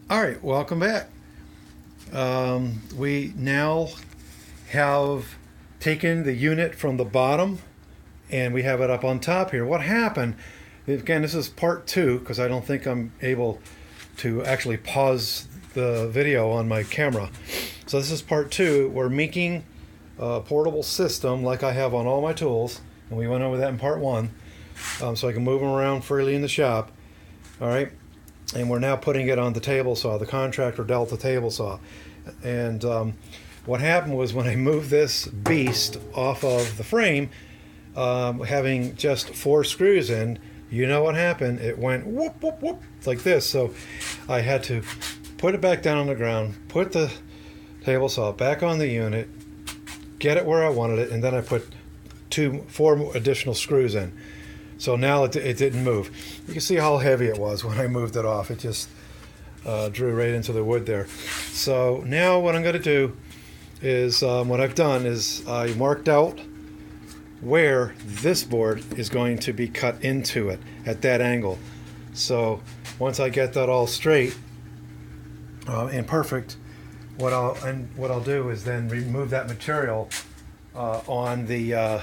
All right, welcome back. We now have taken the unit from the bottom and we have it up on top here. What happened, again, this is part two because I don't think I'm able to actually pause the video on my camera. So this is part two. We're making a portable system like I have on all my tools, and we went over that in part one, so I can move them around freely in the shop. All right, and we're now putting it on the table saw, the Contractor Delta table saw. And what happened was when I moved this beast off of the frame, having just 4 screws in, you know what happened? It went whoop, whoop, whoop, like this. So I had to put it back down on the ground, put the table saw back on the unit, get it where I wanted it, and then I put 4 additional screws in. So now it didn't move. You can see how heavy it was when I moved it off. It just drew right into the wood there. So now what I'm going to do is, what I've done is I marked out where this board is going to be cut into it at that angle. So once I get that all straight and perfect, what I'll do is then remove that material on the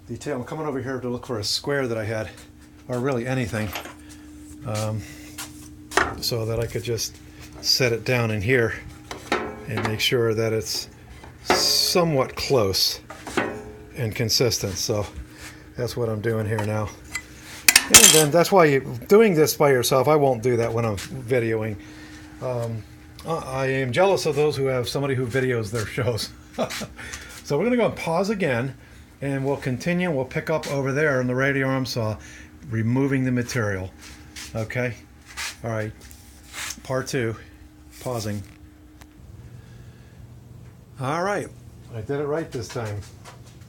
detail. I'm coming over here to look for a square that I had, or really anything, so that I could just set it down in here and make sure that it's somewhat close and consistent. So that's what I'm doing here now. And then that's why doing this by yourself, I won't do that when I'm videoing. I am jealous of those who have somebody who videos their shows. So we're going to go and pause again, and we'll continue. We'll pick up over there on the radio arm saw, removing the material. Okay? All right. Part 2. Pausing. All right. I did it right this time.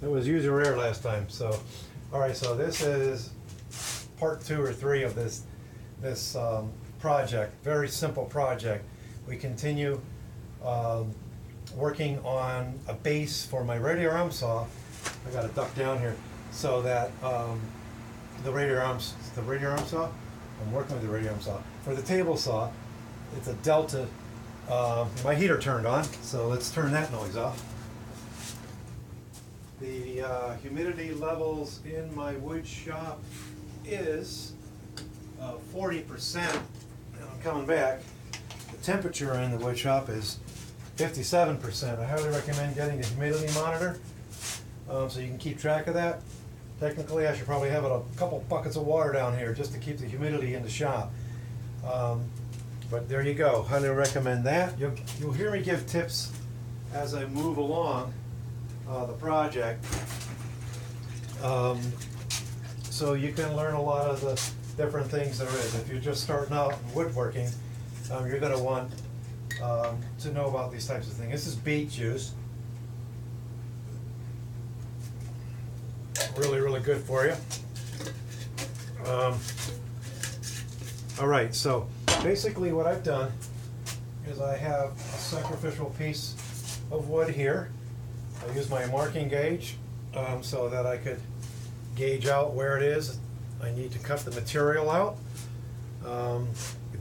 It was use or error last time. So, all right. So this is part 2 or 3 of this project. Very simple project. We continue working on a base for my radio arm saw. I got to duck down here so that the radio arm saw. I'm working with the radio arm saw for the table saw. It's a Delta. My heater turned on, so let's turn that noise off. The humidity levels in my wood shop is 40%. And I'm coming back. The temperature in the wood shop is 57%. I highly recommend getting a humidity monitor so you can keep track of that. Technically, I should probably have a couple buckets of water down here just to keep the humidity in the shop. But there you go. Highly recommend that. You'll hear me give tips as I move along the project. So you can learn a lot of the different things there is. If you're just starting out in woodworking, you're going to want to know about these types of things. This is beet juice. Really, really good for you. All right, so basically what I've done is I have a sacrificial piece of wood here. I use my marking gauge so that I could gauge out where it is I need to cut the material out.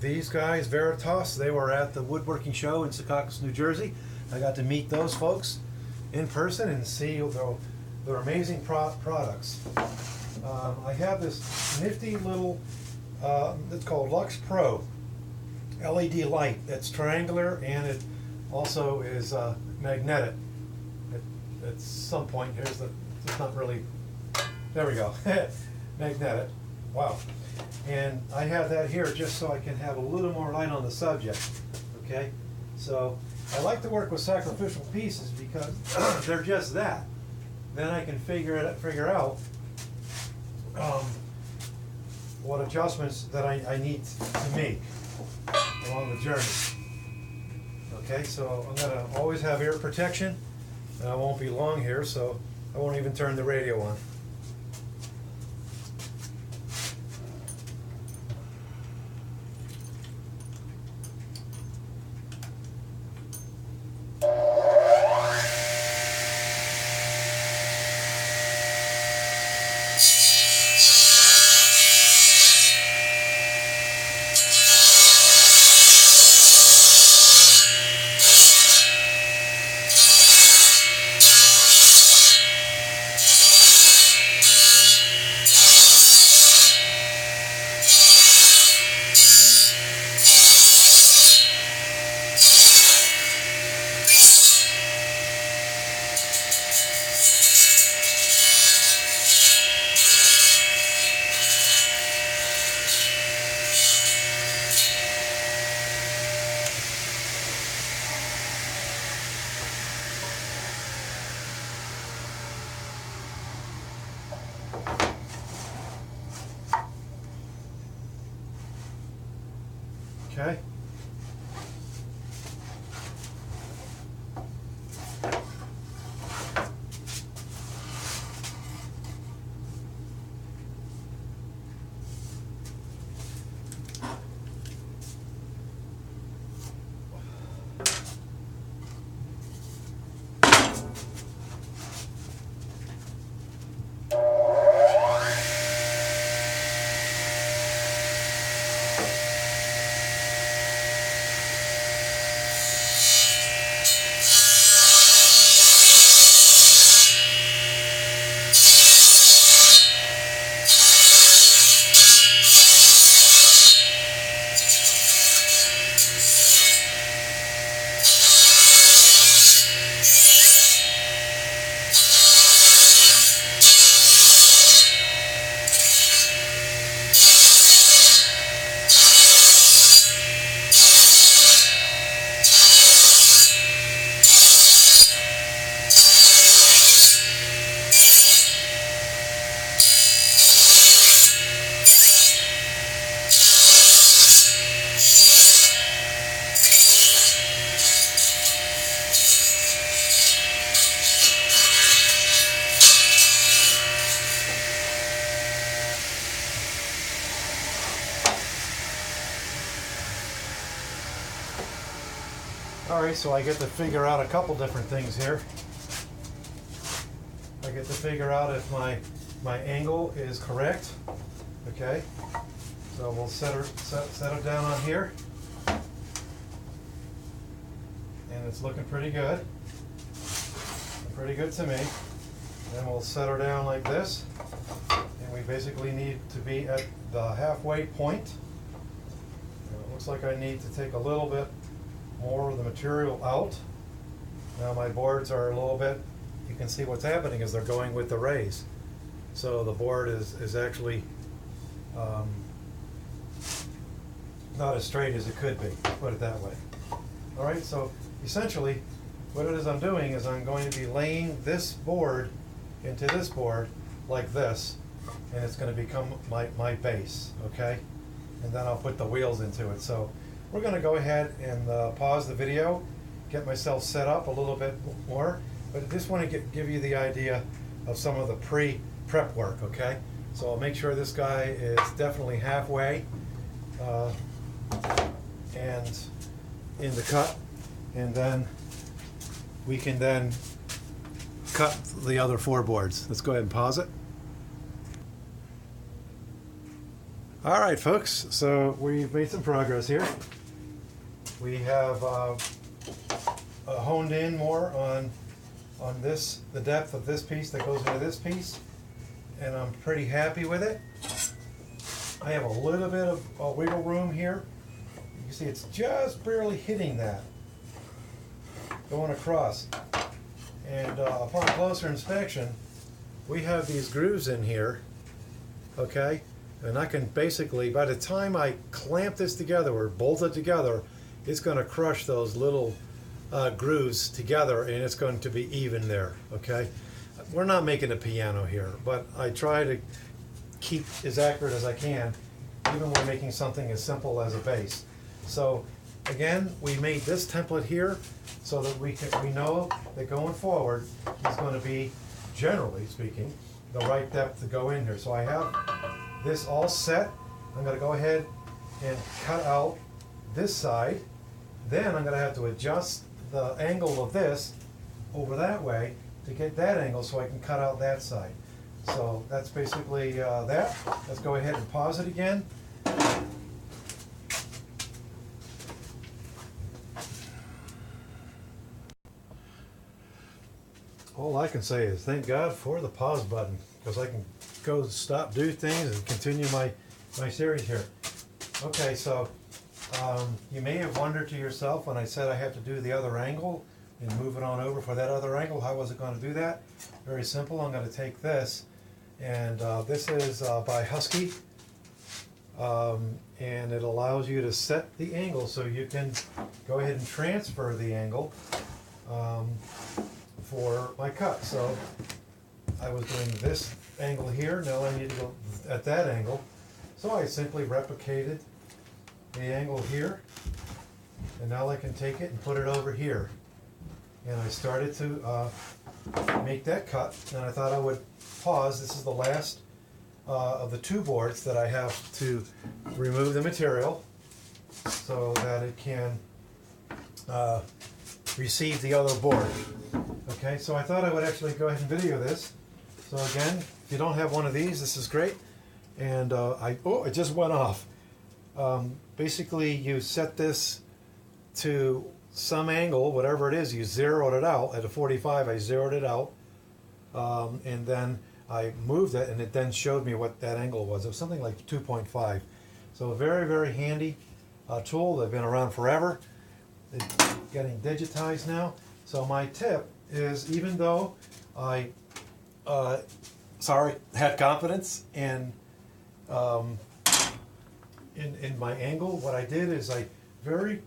These guys, Veritas, they were at the woodworking show in Secaucus, New Jersey. I got to meet those folks in person and see their amazing products. I have this nifty little, it's called Lux Pro LED light. It's triangular and it also is magnetic. At some point, it's not really, there we go, magnetic. Wow. And I have that here just so I can have a little more light on the subject. Okay? So I like to work with sacrificial pieces because they're just that. Then I can figure out what adjustments that I need to make along the journey. Okay, so I'm going to always have ear protection. I won't be long here, so I won't even turn the radio on. Okay. Alright, so I get to figure out a couple different things here. I get to figure out if my angle is correct. Okay, so we'll set it down on here. And it's looking pretty good. Pretty good to me. Then we'll set her down like this. And we basically need to be at the halfway point. And it looks like I need to take a little bit more of the material out. Now my boards are a little bit, you can see what's happening is they're going with the rays. So the board is actually not as straight as it could be, put it that way. Alright, so essentially what it is I'm doing is I'm going to be laying this board into this board like this, and it's going to become my base, okay? And then I'll put the wheels into it. So we're going to go ahead and pause the video, get myself set up a little bit more, but I just want to give you the idea of some of the pre-prep work, okay? So I'll make sure this guy is definitely halfway and in the cut, and then we can then cut the other four boards. Let's go ahead and pause it. All right, folks, so we've made some progress here. We have honed in more on this, the depth of this piece that goes into this piece, and I'm pretty happy with it. I have a little bit of wiggle room here. You can see it's just barely hitting that, going across. And upon closer inspection, we have these grooves in here, okay? And I can basically, by the time I clamp this together or bolt it together, it's going to crush those little grooves together, and it's going to be even there, okay? We're not making a piano here, but I try to keep as accurate as I can, even when making something as simple as a base. So again, we made this template here so that we know that going forward is going to be, generally speaking, the right depth to go in here. So I have this all set. I'm going to go ahead and cut out this side. Then I'm going to have to adjust the angle of this over that way to get that angle so I can cut out that side. So that's basically that. Let's go ahead and pause it again. All I can say is thank God for the pause button, because I can go stop, do things, and continue my series here. Okay, so you may have wondered to yourself when I said I have to do the other angle and move it on over for that other angle, how was it going to do that? Very simple. I'm going to take this, and this is by Husky, and it allows you to set the angle so you can go ahead and transfer the angle for my cut. So I was doing this angle here, now I need to go at that angle. So I simply replicated the angle here, and now I can take it and put it over here. And I started to make that cut, and I thought I would pause. This is the last of the two boards that I have to remove the material so that it can receive the other board. Okay, so I thought I would actually go ahead and video this. So again, if you don't have one of these, this is great. And it just went off. Basically, you set this to some angle, whatever it is, you zeroed it out. At a 45, I zeroed it out. And then I moved it, and it then showed me what that angle was. It was something like 2.5. So a very, very handy tool. They've been around forever. It's getting digitized now. So my tip is, even though I had confidence in my angle, what I did is I very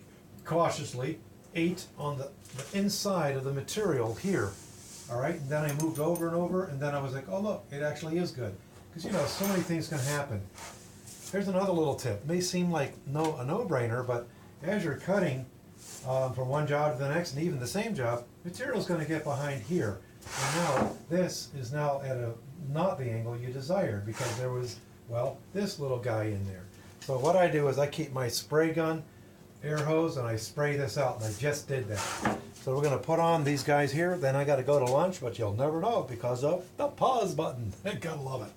cautiously ate on the inside of the material here. All right, and then I moved over and over, and then I was like, oh look, it actually is good. Because you know, so many things can happen. Here's another little tip. It may seem like a no-brainer, but as you're cutting from one job to the next, and even the same job, material's going to get behind here. And now this is now at not the angle you desired, because there was, well, this little guy in there. So what I do is I keep my spray gun, air hose, and I spray this out, and I just did that. So we're going to put on these guys here, then I got to go to lunch, but you'll never know because of the pause button. I gotta love it.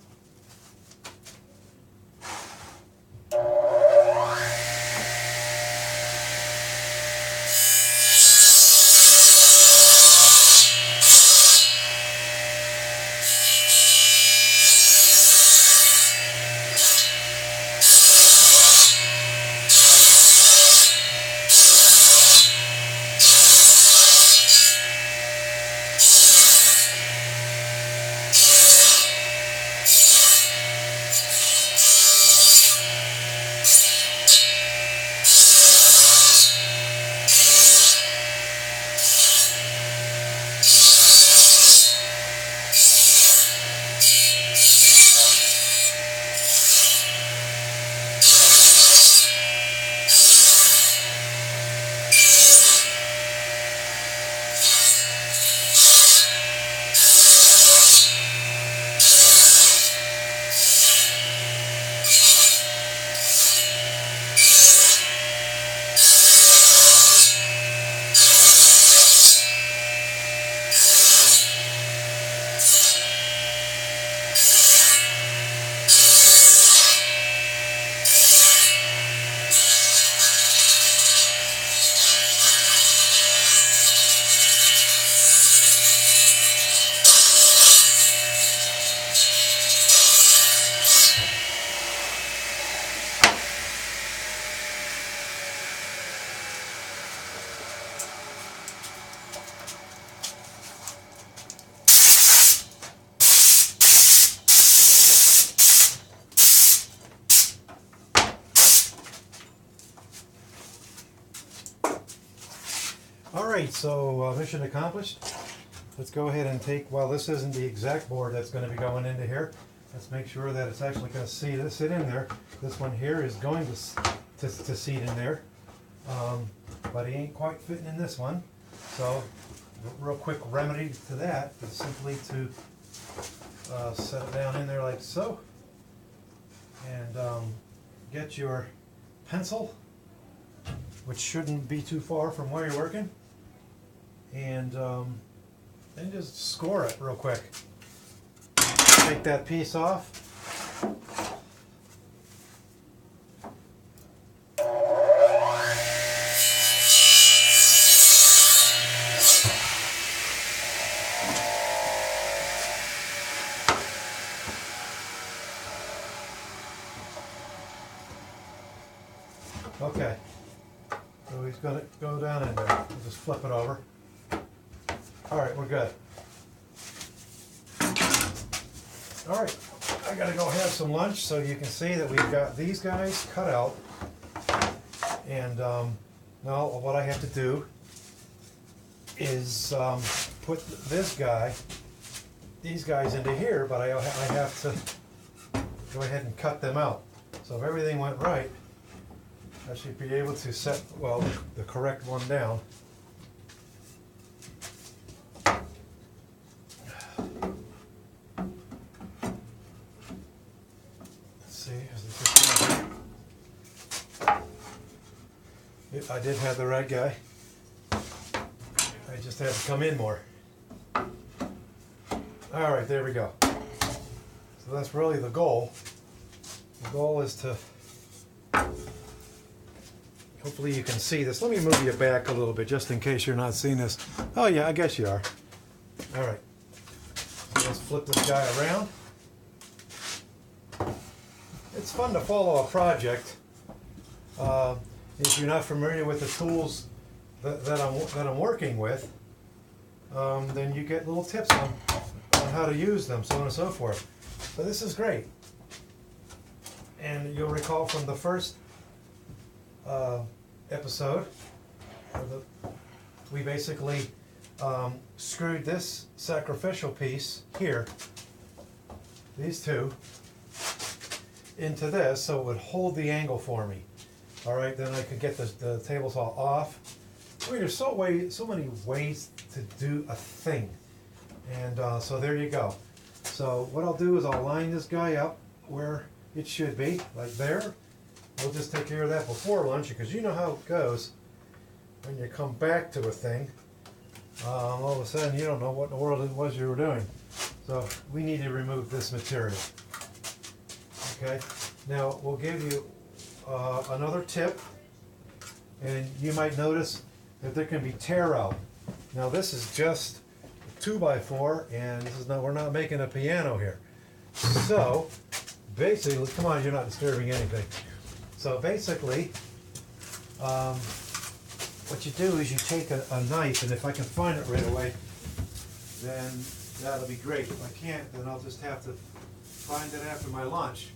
Alright, so mission accomplished. Let's go ahead and take, well, this isn't the exact board that's going to be going into here. Let's make sure that it's actually going to sit in there. This one here is going to seat in there, but he ain't quite fitting in this one. So, real quick remedy to that is simply to set it down in there like so, and get your pencil, which shouldn't be too far from where you're working, and then just score it real quick. Take that piece off. Okay. So he's going to go down in there. We'll just flip it over. Alright, we're good. Alright, I gotta go have some lunch, so you can see that we've got these guys cut out. And now what I have to do is put these guys into here, but I have to go ahead and cut them out. So if everything went right, I should be able to set, well, the correct one down. Let's see, is it just right here? I did have the right guy. I just had to come in more. All right, there we go. So that's really the goal. The goal is to, hopefully you can see this. Let me move you back a little bit just in case you're not seeing this. Oh yeah, I guess you are. All right. So let's flip this guy around. It's fun to follow a project. If you're not familiar with the tools that I'm working with, then you get little tips on how to use them, so on and so forth. But this is great. And you'll recall from the first episode, we basically screwed this sacrificial piece here, these two, into this so it would hold the angle for me. All right, then I could get the table saw off. I mean, there's so many ways to do a thing. And so there you go. So what I'll do is I'll line this guy up where it should be, like there. We'll just take care of that before lunch, because you know how it goes. When you come back to a thing, all of a sudden you don't know what in the world it was you were doing. So we need to remove this material. Okay, now we'll give you another tip, and you might notice that there can be tear out. Now this is just 2x4, and this is not, we're not making a piano here. So basically, come on, you're not disturbing anything. So basically, what you do is you take a knife, and if I can find it right away, then that'll be great. If I can't, then I'll just have to find it after my lunch.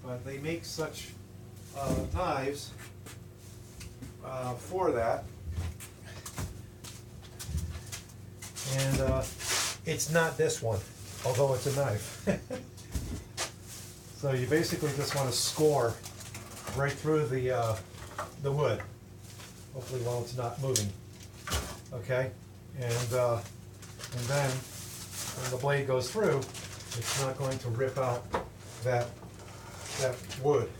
But they make such knives for that. And it's not this one, although it's a knife. So you basically just want to score right through the wood, hopefully while it's not moving. Okay, and then when the blade goes through, it's not going to rip out that wood.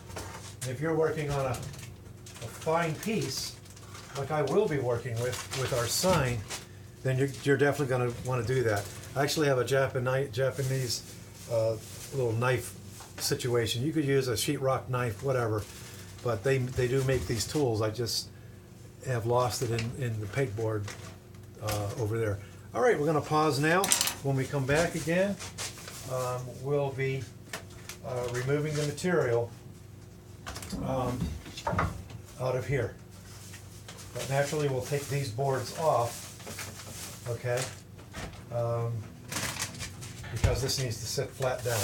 And if you're working on a fine piece, like I will be working with our sign, then you're definitely going to want to do that. I actually have a Japanese little knife situation. You could use a sheetrock knife, whatever, but they do make these tools. I just have lost it in the pegboard over there. All right, we're going to pause now. When we come back again, we'll be removing the material out of here. But naturally, we'll take these boards off. Okay, because this needs to sit flat down.